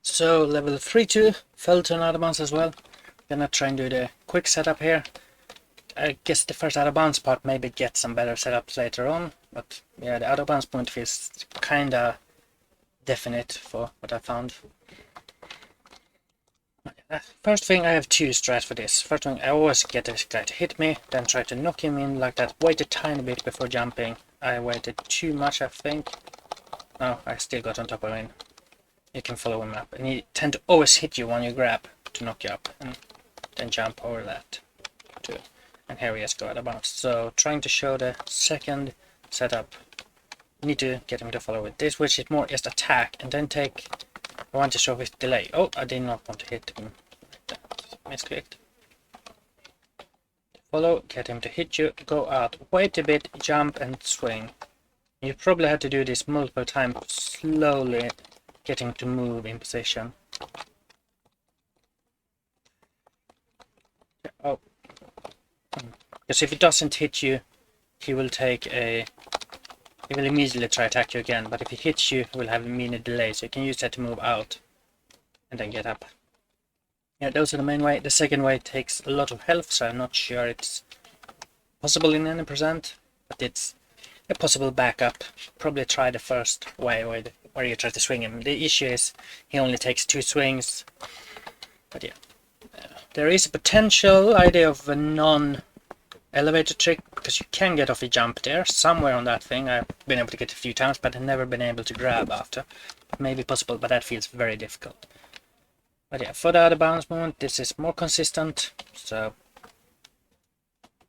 So level 3-2 fell to another bounce as well. Gonna try and do the quick setup here. I guess the first out of bounds part maybe get some better setups later on, but yeah, the out of bounds point feels kinda definite for what I found. First thing, I have two strats for this. First thing, I always get this guy to hit me, then try to knock him in like that. Wait a tiny bit before jumping. I waited too much, I think. No, I still got on top of him. You can follow him up, and he tend to always hit you when you grab to knock you up, and then jump over that too. And here he has go out of bounds. So trying to show the second setup, you need to get him to follow with this, which is more just attack, and then take. I want to show his delay. Oh, I did not want to hit him. Misclicked. Follow, get him to hit you, go out, wait a bit, jump and swing. You probably have to do this multiple times, slowly getting to move in position. Oh, because if it doesn't hit you, he will immediately try to attack you again, but if he hits you, he will have a minute delay, so you can use that to move out and then get up. Yeah, those are the main way. The second way takes a lot of health, so I'm not sure it's possible in any percent, but it's a possible backup. Probably try the first way where you try to swing him. The issue is he only takes 2 swings, but yeah. There is a potential idea of a non-elevator trick, because you can get off a jump there, somewhere on that thing. I've been able to get a few times, but I've never been able to grab after. Maybe possible, but that feels very difficult. But yeah, for the out of bounds movement, this is more consistent, so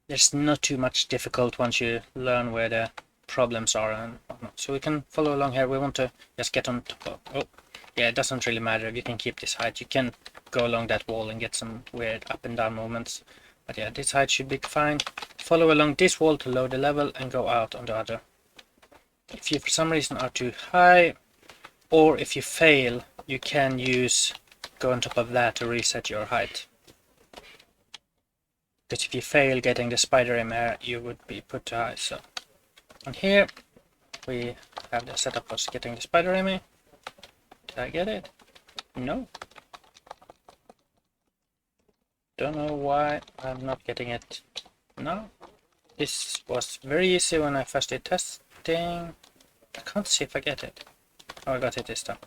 there's not too much difficult once you learn where the problems are and whatnot. So we can follow along here. We want to just get on top of, oh, yeah, it doesn't really matter if you can keep this height. You can go along that wall and get some weird up and down movements. But yeah, this height should be fine. Follow along this wall to load the level and go out on the other. If you for some reason are too high, or if you fail, you can go on top of that to reset your height. Because if you fail getting the spider in there, you would be put too high. So on here we have the setup for getting the spider in me. Did I get it? No. Don't know why I'm not getting it now. This was very easy when I first did testing. I can't see if I get it. Oh, I got it this time.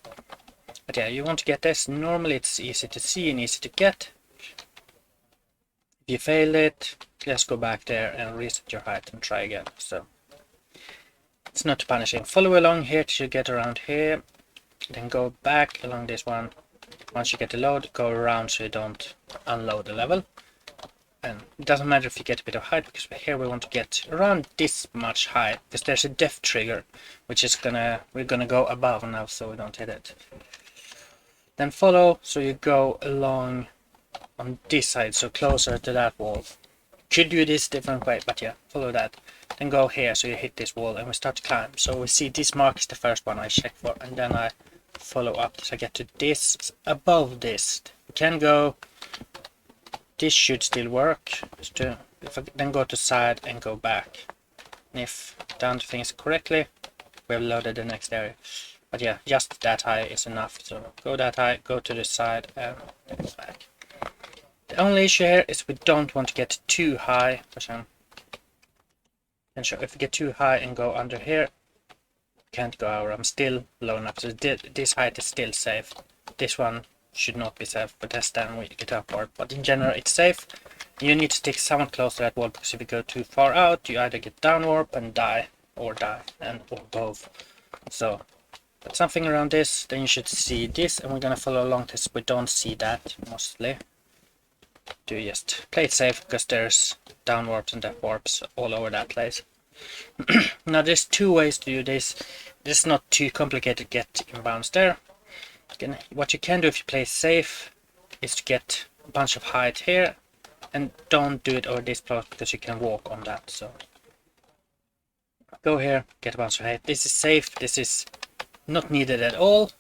But yeah, you want to get this. Normally it's easy to see and easy to get. If you failed it, just go back there and reset your height and try again. So it's not too punishing. Follow along here till you get around here. Then go back along this one. Once you get the load, go around so you don't unload the level. And it doesn't matter if you get a bit of height, because here we want to get around this much height, because there's a depth trigger, which is we're gonna go above now so we don't hit it. Then follow, so you go along on this side, so closer to that wall. Could do this different way, but yeah, follow that. Then go here, so you hit this wall, and we start to climb. So we see this mark is the first one I check for, and then I follow up, so I get to this, above this. You can go, this should still work. If I then go to side and go back, and if done things correctly, we have loaded the next area. But yeah, just that high is enough. So go that high, go to the side, and then go back. The only issue here is we don't want to get too high. And sure, if we get too high and go under here, can't go over. I'm still low enough, so this height is still safe. This one should not be safe, but that's then we get upward. But in general, it's safe. You need to stick somewhat close to that wall, because if you go too far out, you either get down warp and die, or both. So but something around this, then you should see this, and we're gonna follow along this. We don't see that mostly. Do just play it safe, because there's down warps and depth warps all over that place. Now there's 2 ways to do this. This is not too complicated to get inbounds there. Again, what you can do if you play safe is to get a bunch of height here, and don't do it over this plot, because you can walk on that. So go here, get a bunch of height. This is safe. This is not needed at all.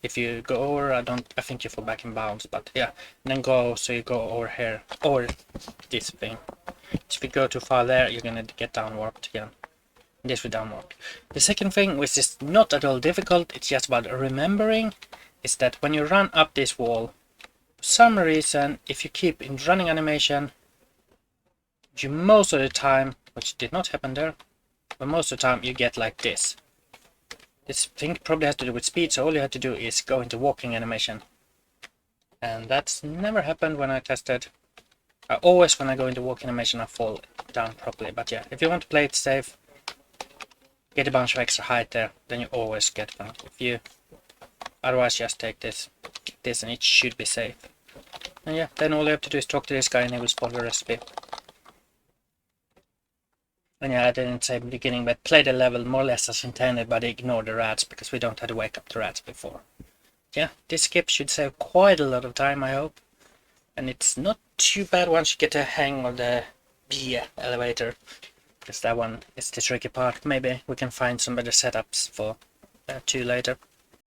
If you go over, I think you fall back in bounds, but yeah, and then go, so you go over here, or this thing. If you go too far there, you're gonna get down warped again. This will down warp. The second thing, which is not at all difficult, it's just about remembering, is that when you run up this wall, for some reason, if you keep in running animation, you most of the time, which did not happen there, but most of the time you get like this. This thing probably has to do with speed, so all you have to do is go into walking animation. And that's never happened when I tested. Always when I go into walking animation I fall down properly, but yeah, if you want to play it safe, get a bunch of extra height there, then you always get one. If you otherwise just take this and it should be safe. And yeah, then all you have to do is talk to this guy and he will spawn the recipe. And yeah, I didn't say in the beginning, but play the level more or less as intended, but ignore the rats, because we don't have to wake up the rats before. Yeah, this skip should save quite a lot of time, I hope. And it's not too bad once you get the hang of the B elevator. Because that one is the tricky part. Maybe we can find some better setups for that too later.